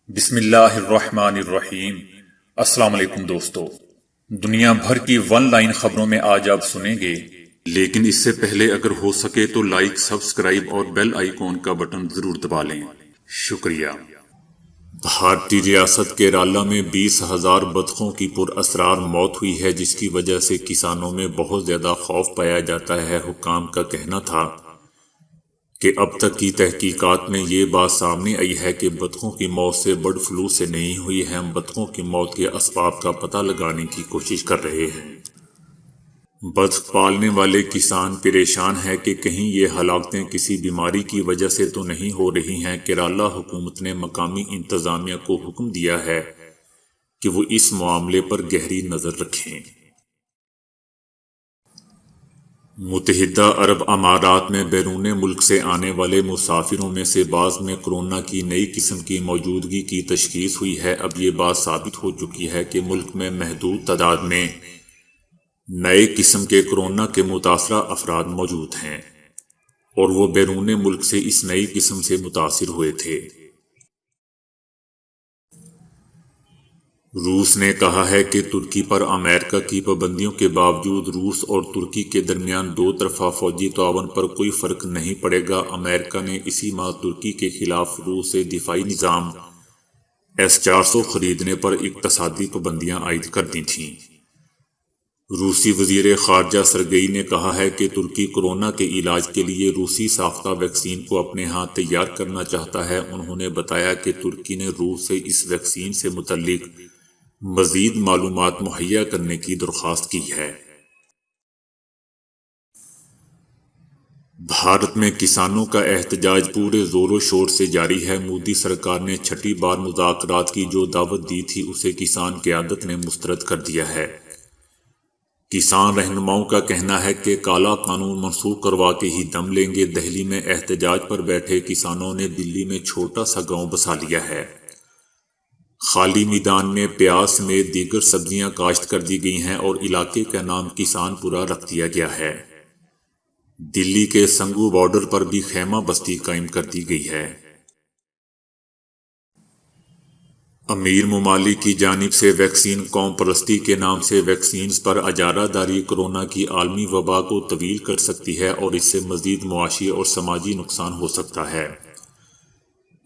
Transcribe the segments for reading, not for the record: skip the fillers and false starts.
بسم اللہ الرحمن الرحیم۔ السلام علیکم دوستو، دنیا بھر کی ون لائن خبروں میں آج آپ سنیں گے، لیکن اس سے پہلے اگر ہو سکے تو لائک، سبسکرائب اور بیل آئیکن کا بٹن ضرور دبا لیں۔ شکریہ۔ بھارتی ریاست کیرالہ میں 20,000 بطخوں کی پر اسرار موت ہوئی ہے، جس کی وجہ سے کسانوں میں بہت زیادہ خوف پایا جاتا ہے۔ حکام کا کہنا تھا کہ اب تک کی تحقیقات میں یہ بات سامنے آئی ہے کہ بطخوں کی موت سے برڈ فلو سے نہیں ہوئی ہے۔ ہم بطخوں کی موت کے اسباب کا پتہ لگانے کی کوشش کر رہے ہیں۔ بطخ پالنے والے کسان پریشان ہیں کہ کہیں یہ ہلاکتیں کسی بیماری کی وجہ سے تو نہیں ہو رہی ہیں۔ کیرالہ حکومت نے مقامی انتظامیہ کو حکم دیا ہے کہ وہ اس معاملے پر گہری نظر رکھیں۔ متحدہ عرب امارات میں بیرون ملک سے آنے والے مسافروں میں سے بعض میں کورونا کی نئی قسم کی موجودگی کی تشخیص ہوئی ہے۔ اب یہ بات ثابت ہو چکی ہے کہ ملک میں محدود تعداد میں نئے قسم کے کورونا کے متاثرہ افراد موجود ہیں اور وہ بیرون ملک سے اس نئی قسم سے متاثر ہوئے تھے۔ روس نے کہا ہے کہ ترکی پر امریکہ کی پابندیوں کے باوجود روس اور ترکی کے درمیان دو طرفہ فوجی تعاون پر کوئی فرق نہیں پڑے گا۔ امریکہ نے اسی ماہ ترکی کے خلاف روس سے دفاعی نظام S-400 خریدنے پر اقتصادی پابندیاں عائد کر دی تھیں۔ روسی وزیر خارجہ سرگئی نے کہا ہے کہ ترکی کورونا کے علاج کے لیے روسی ساختہ ویکسین کو اپنے ہاں تیار کرنا چاہتا ہے۔ انہوں نے بتایا کہ ترکی نے روس سے اس ویکسین سے متعلق مزید معلومات مہیا کرنے کی درخواست کی ہے۔ بھارت میں کسانوں کا احتجاج پورے زور و شور سے جاری ہے۔ مودی سرکار نے چھٹی بار مذاکرات کی جو دعوت دی تھی اسے کسان قیادت نے مسترد کر دیا ہے۔ کسان رہنماؤں کا کہنا ہے کہ کالا قانون منسوخ کروا کے ہی دم لیں گے۔ دہلی میں احتجاج پر بیٹھے کسانوں نے دلی میں چھوٹا سا گاؤں بسا لیا ہے۔ خالی میدان میں پیاز سمیت دیگر سبزیاں کاشت کر دی گئی ہیں اور علاقے کا نام کسان پورہ رکھ دیا گیا ہے۔ دلی کے سنگھو بارڈر پر بھی خیمہ بستی قائم کر دی گئی ہے۔ امیر ممالک کی جانب سے ویکسین قوم پرستی کے نام سے ویکسینز پر اجارہ داری کورونا کی عالمی وبا کو طویل کر سکتی ہے اور اس سے مزید معاشی اور سماجی نقصان ہو سکتا ہے۔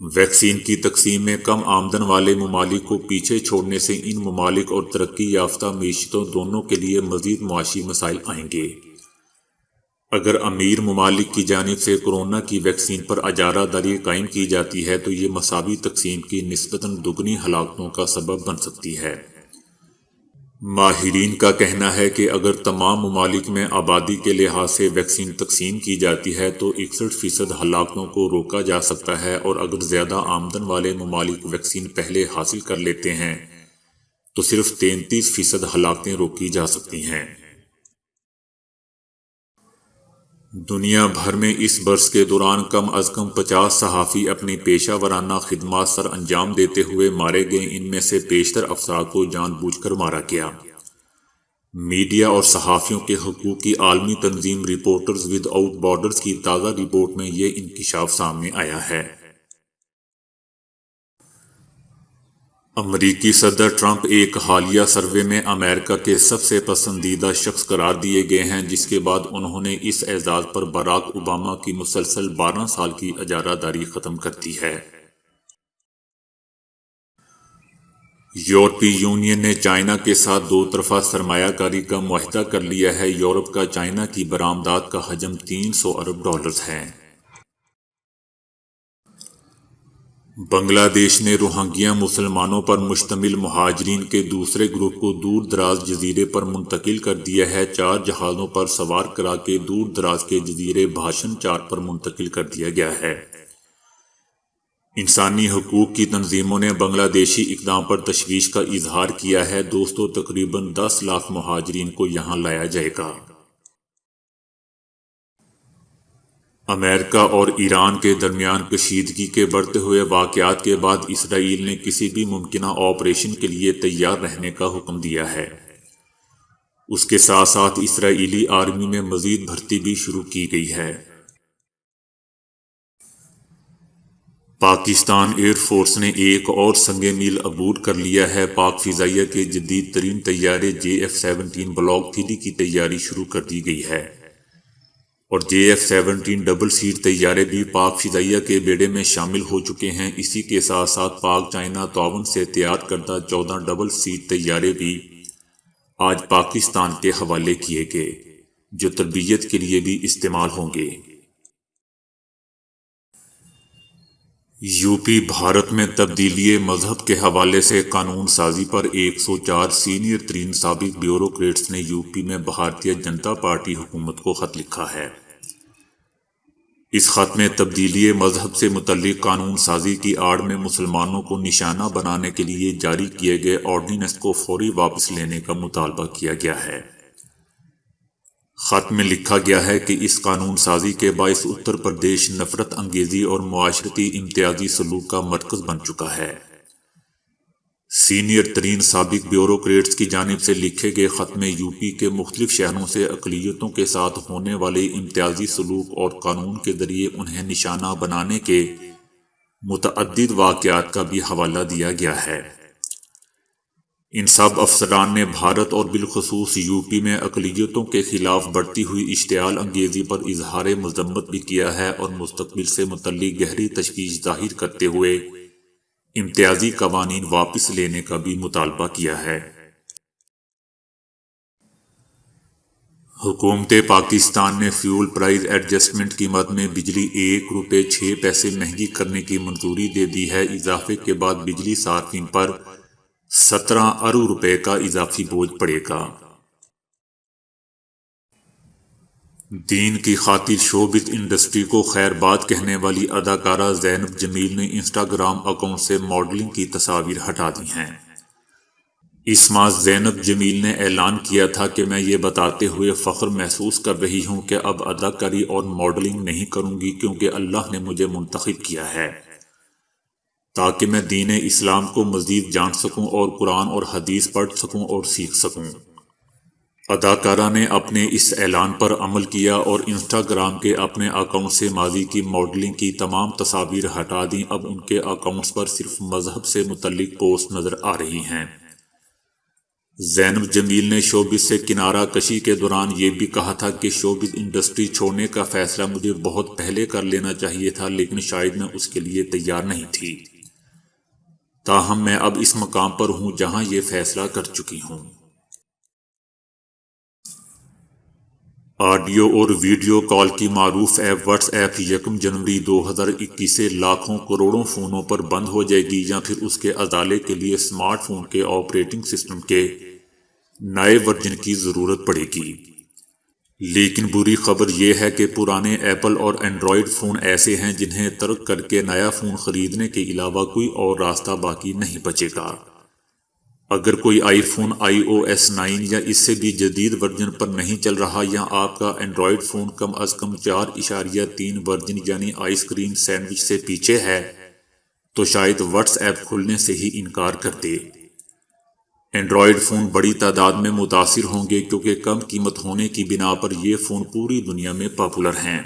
ویکسین کی تقسیم میں کم آمدن والے ممالک کو پیچھے چھوڑنے سے ان ممالک اور ترقی یافتہ معیشتوں دونوں کے لیے مزید معاشی مسائل آئیں گے۔ اگر امیر ممالک کی جانب سے کورونا کی ویکسین پر اجارہ داری قائم کی جاتی ہے تو یہ مساوی تقسیم کی نسبتاً دگنی ہلاکتوں کا سبب بن سکتی ہے۔ ماہرین کا کہنا ہے کہ اگر تمام ممالک میں آبادی کے لحاظ سے ویکسین تقسیم کی جاتی ہے تو 61% ہلاکتوں کو روکا جا سکتا ہے، اور اگر زیادہ آمدن والے ممالک ویکسین پہلے حاصل کر لیتے ہیں تو صرف 33% ہلاکتیں روکی جا سکتی ہیں۔ دنیا بھر میں اس برس کے دوران کم از کم 50 صحافی اپنی پیشہ ورانہ خدمات سر انجام دیتے ہوئے مارے گئے۔ ان میں سے بیشتر افراد کو جان بوجھ کر مارا گیا۔ میڈیا اور صحافیوں کے حقوق کی عالمی تنظیم رپورٹرز ود آؤٹ بارڈرز کی تازہ رپورٹ میں یہ انکشاف سامنے آیا ہے۔ امریکی صدر ٹرمپ ایک حالیہ سروے میں امریکہ کے سب سے پسندیدہ شخص قرار دیے گئے ہیں، جس کے بعد انہوں نے اس اعزاز پر باراک اوباما کی مسلسل 12 سال کی اجارہ داری ختم کر دی ہے۔ یورپی یونین نے چائنا کے ساتھ دو طرفہ سرمایہ کاری کا معاہدہ کر لیا ہے۔ یورپ کا چائنا کی برآمدات کا حجم $300 ارب ہے۔ بنگلہ دیش نے روہنگیا مسلمانوں پر مشتمل مہاجرین کے دوسرے گروپ کو دور دراز جزیرے پر منتقل کر دیا ہے۔ 4 جہازوں پر سوار کرا کے دور دراز کے جزیرے بھاشن چار پر منتقل کر دیا گیا ہے۔ انسانی حقوق کی تنظیموں نے بنگلہ دیشی اقدام پر تشویش کا اظہار کیا ہے۔ دوستو، تقریباً 10 لاکھ مہاجرین کو یہاں لایا جائے گا۔ امریکہ اور ایران کے درمیان کشیدگی کے بڑھتے ہوئے واقعات کے بعد اسرائیل نے کسی بھی ممکنہ آپریشن کے لیے تیار رہنے کا حکم دیا ہے۔ اس کے ساتھ ساتھ اسرائیلی آرمی میں مزید بھرتی بھی شروع کی گئی ہے۔ پاکستان ایئر فورس نے ایک اور سنگ میل عبور کر لیا ہے۔ پاک فضائیہ کے جدید ترین طیارے JF-17 بلاک 3 کی تیاری شروع کر دی گئی ہے اور JF-17 ڈبل سیٹ طیارے بھی پاک فضائیہ کے بیڑے میں شامل ہو چکے ہیں۔ اسی کے ساتھ ساتھ پاک چائنا تعاون سے تیار کردہ 14 ڈبل سیٹ طیارے بھی آج پاکستان کے حوالے کیے گئے، جو تربیت کے لیے بھی استعمال ہوں گے۔ یوپی بھارت میں تبدیلی مذہب کے حوالے سے قانون سازی پر 104 سینئر ترین سابق بیوروکریٹس نے یوپی میں بھارتیہ جنتا پارٹی حکومت کو خط لکھا ہے۔ اس خط میں تبدیلی مذہب سے متعلق قانون سازی کی آڑ میں مسلمانوں کو نشانہ بنانے کے لیے جاری کیے گئے آرڈیننس کو فوری واپس لینے کا مطالبہ کیا گیا ہے۔ خط میں لکھا گیا ہے کہ اس قانون سازی کے باعث اتر پردیش نفرت انگیزی اور معاشرتی امتیازی سلوک کا مرکز بن چکا ہے۔ سینئر ترین سابق بیوروکریٹس کی جانب سے لکھے گئے خط میں یوپی کے مختلف شہروں سے اقلیتوں کے ساتھ ہونے والے امتیازی سلوک اور قانون کے ذریعے انہیں نشانہ بنانے کے متعدد واقعات کا بھی حوالہ دیا گیا ہے۔ ان سب افسران نے بھارت اور بالخصوص یوپی میں اقلیتوں کے خلاف بڑھتی ہوئی اشتعال انگیزی پر اظہار مذمت بھی کیا ہے اور مستقبل سے متعلق گہری تشویش ظاہر کرتے ہوئے امتیازی قوانین واپس لینے کا بھی مطالبہ کیا ہے۔ حکومت پاکستان نے فیول پرائز ایڈجسٹمنٹ قیمت میں بجلی 1 روپے 6 پیسے مہنگی کرنے کی منظوری دے دی ہے۔ اضافے کے بعد بجلی صارفین پر 17 ارب روپے کا اضافی بوجھ پڑے گا۔ دین کی خاطر شوبز انڈسٹری کو خیر بات کہنے والی اداکارہ زینب جمیل نے انسٹاگرام اکاؤنٹ سے ماڈلنگ کی تصاویر ہٹا دی ہیں۔ اس ماہ زینب جمیل نے اعلان کیا تھا کہ میں یہ بتاتے ہوئے فخر محسوس کر رہی ہوں کہ اب اداکاری اور ماڈلنگ نہیں کروں گی کیونکہ اللہ نے مجھے منتخب کیا ہے تاکہ میں دین اسلام کو مزید جان سکوں اور قرآن اور حدیث پڑھ سکوں اور سیکھ سکوں۔ اداکارہ نے اپنے اس اعلان پر عمل کیا اور انسٹاگرام کے اپنے اکاؤنٹ سے ماضی کی ماڈلنگ کی تمام تصاویر ہٹا دیں۔ اب ان کے اکاؤنٹس پر صرف مذہب سے متعلق پوسٹ نظر آ رہی ہیں۔ زینب جمیل نے شوبز سے کنارہ کشی کے دوران یہ بھی کہا تھا کہ شوبز انڈسٹری چھوڑنے کا فیصلہ مجھے بہت پہلے کر لینا چاہیے تھا، لیکن شاید میں اس کے لیے تیار نہیں تھی۔ تاہم میں اب اس مقام پر ہوں جہاں یہ فیصلہ کر چکی ہوں۔ آڈیو اور ویڈیو کال کی معروف ایپ واٹس ایپ 1 جنوری 2021 سے لاکھوں کروڑوں فونوں پر بند ہو جائے گی یا پھر اس کے ازالے کے لیے اسمارٹ فون کے آپریٹنگ سسٹم کے نئے ورژن کی ضرورت پڑے گی۔ لیکن بری خبر یہ ہے کہ پرانے ایپل اور اینڈرائیڈ فون ایسے ہیں جنہیں ترک کر کے نیا فون خریدنے کے علاوہ کوئی اور راستہ باقی نہیں بچے گا۔ اگر کوئی آئی فون iOS 9 یا اس سے بھی جدید ورژن پر نہیں چل رہا یا آپ کا اینڈرائیڈ فون کم از کم 4.3 ورژن یعنی آئس کریم سینڈوچ سے پیچھے ہے تو شاید واٹس ایپ کھلنے سے ہی انکار کر دے۔ اینڈرائیڈ فون بڑی تعداد میں متاثر ہوں گے کیونکہ کم قیمت ہونے کی بنا پر یہ فون پوری دنیا میں پاپولر ہیں۔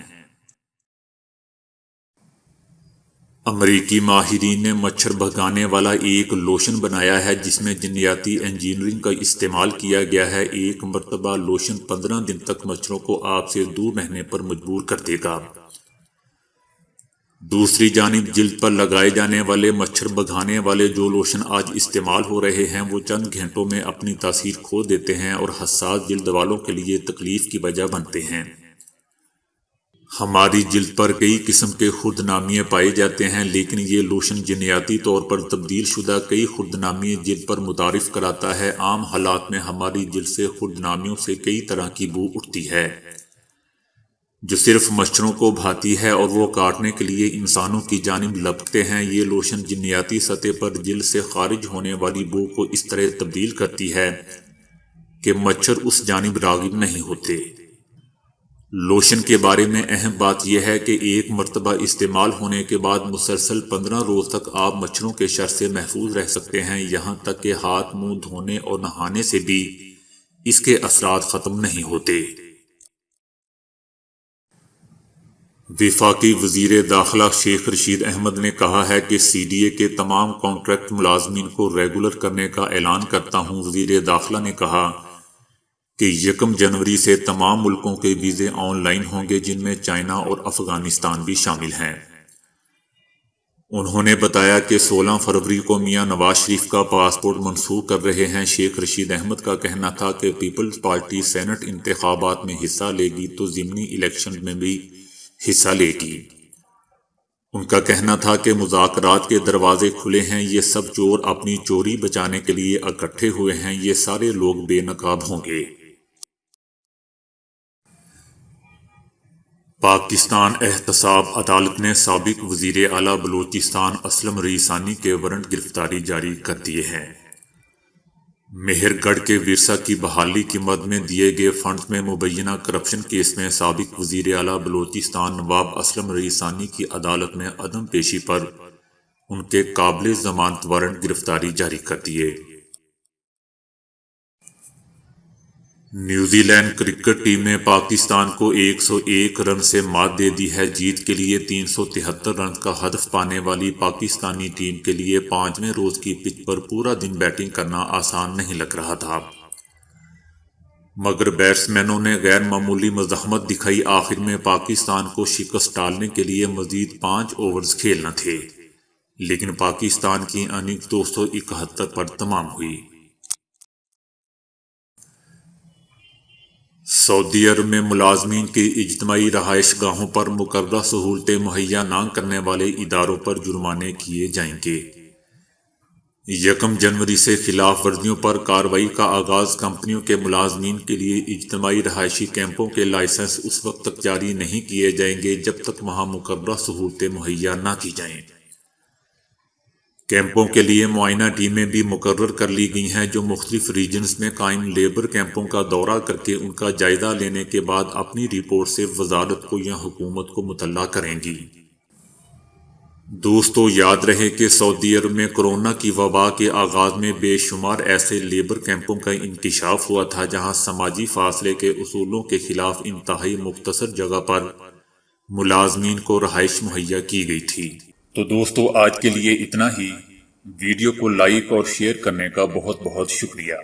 امریکی ماہرین نے مچھر بھگانے والا ایک لوشن بنایا ہے جس میں جنیاتی انجینئرنگ کا استعمال کیا گیا ہے۔ ایک مرتبہ لوشن 15 دن تک مچھروں کو آپ سے دور رہنے پر مجبور کر دے گا۔ دوسری جانب جلد پر لگائے جانے والے مچھر بھگانے والے جو لوشن آج استعمال ہو رہے ہیں وہ چند گھنٹوں میں اپنی تاثیر کھو دیتے ہیں اور حساس جلد والوں کے لیے تکلیف کی وجہ بنتے ہیں۔ ہماری جلد پر کئی قسم کے خردنامیے پائے جاتے ہیں، لیکن یہ لوشن جنیاتی طور پر تبدیل شدہ کئی خردنامیے جلد پر متعارف کراتا ہے۔ عام حالات میں ہماری جلد سے خردنامیوں سے کئی طرح کی بو اٹھتی ہے جو صرف مچھروں کو بھاتی ہے اور وہ کاٹنے کے لیے انسانوں کی جانب لپکتے ہیں۔ یہ لوشن جنیاتی سطح پر جلد سے خارج ہونے والی بو کو اس طرح تبدیل کرتی ہے کہ مچھر اس جانب راغب نہیں ہوتے۔ لوشن کے بارے میں اہم بات یہ ہے کہ ایک مرتبہ استعمال ہونے کے بعد مسلسل 15 روز تک آپ مچھروں کے شر سے محفوظ رہ سکتے ہیں، یہاں تک کہ ہاتھ منہ دھونے اور نہانے سے بھی اس کے اثرات ختم نہیں ہوتے۔ وفاقی وزیر داخلہ شیخ رشید احمد نے کہا ہے کہ سی ڈی اے کے تمام کانٹریکٹ ملازمین کو ریگولر کرنے کا اعلان کرتا ہوں۔ وزیر داخلہ نے کہا کہ 1 جنوری سے تمام ملکوں کے ویزے آن لائن ہوں گے، جن میں چائنا اور افغانستان بھی شامل ہیں۔ انہوں نے بتایا کہ 16 فروری کو میاں نواز شریف کا پاسپورٹ منسوخ کر رہے ہیں۔ شیخ رشید احمد کا کہنا تھا کہ پیپلز پارٹی سینٹ انتخابات میں حصہ لے گی تو ضمنی الیکشن میں بھی حصہ لے گی۔ ان کا کہنا تھا کہ مذاکرات کے دروازے کھلے ہیں، یہ سب چور اپنی چوری بچانے کے لیے اکٹھے ہوئے ہیں، یہ سارے لوگ بے نقاب ہوں گے۔ پاکستان احتساب عدالت نے سابق وزیر اعلیٰ بلوچستان اسلم رئیسانی کے وارنٹ گرفتاری جاری کر دیے ہیں۔ مہر گڑھ کے ورثہ کی بحالی کی مد میں دیے گئے فنڈز میں مبینہ کرپشن کیس میں سابق وزیر اعلیٰ بلوچستان نواب اسلم رئیسانی کی عدالت میں عدم پیشی پر ان کے قابل ضمانت وارنٹ گرفتاری جاری کر دیے۔ نیوزی لینڈ کرکٹ ٹیم نے پاکستان کو 101 رن سے مات دے دی ہے۔ جیت کے لیے 373 رن کا ہدف پانے والی پاکستانی ٹیم کے لیے 5ویں روز کی پچ پر پورا دن بیٹنگ کرنا آسان نہیں لگ رہا تھا، مگر بیٹسمینوں نے غیر معمولی مزاحمت دکھائی۔ آخر میں پاکستان کو شکست ڈالنے کے لیے مزید 5 اوورز کھیلنا تھے، لیکن پاکستان کی اننگز 271 پر تمام ہوئی۔ سعودی عرب میں ملازمین کی اجتماعی رہائش گاہوں پر مقررہ سہولتیں مہیا نہ کرنے والے اداروں پر جرمانے کیے جائیں گے۔ 1 جنوری سے خلاف ورزیوں پر کارروائی کا آغاز۔ کمپنیوں کے ملازمین کے لیے اجتماعی رہائشی کیمپوں کے لائسنس اس وقت تک جاری نہیں کیے جائیں گے جب تک وہاں مقررہ سہولتیں مہیا نہ کی جائیں۔ کیمپوں کے لیے معائنہ ٹیمیں بھی مقرر کر لی گئی ہیں، جو مختلف ریجنز میں قائم لیبر کیمپوں کا دورہ کر کے ان کا جائزہ لینے کے بعد اپنی رپورٹ سے وزارت کو یا حکومت کو مطلع کریں گی۔ دوستو، یاد رہے کہ سعودی عرب میں کورونا کی وبا کے آغاز میں بے شمار ایسے لیبر کیمپوں کا انکشاف ہوا تھا جہاں سماجی فاصلے کے اصولوں کے خلاف انتہائی مختصر جگہ پر ملازمین کو رہائش مہیا کی گئی تھی۔ تو دوستو، آج کے لیے اتنا ہی۔ ویڈیو کو لائک اور شیئر کرنے کا بہت بہت شکریہ۔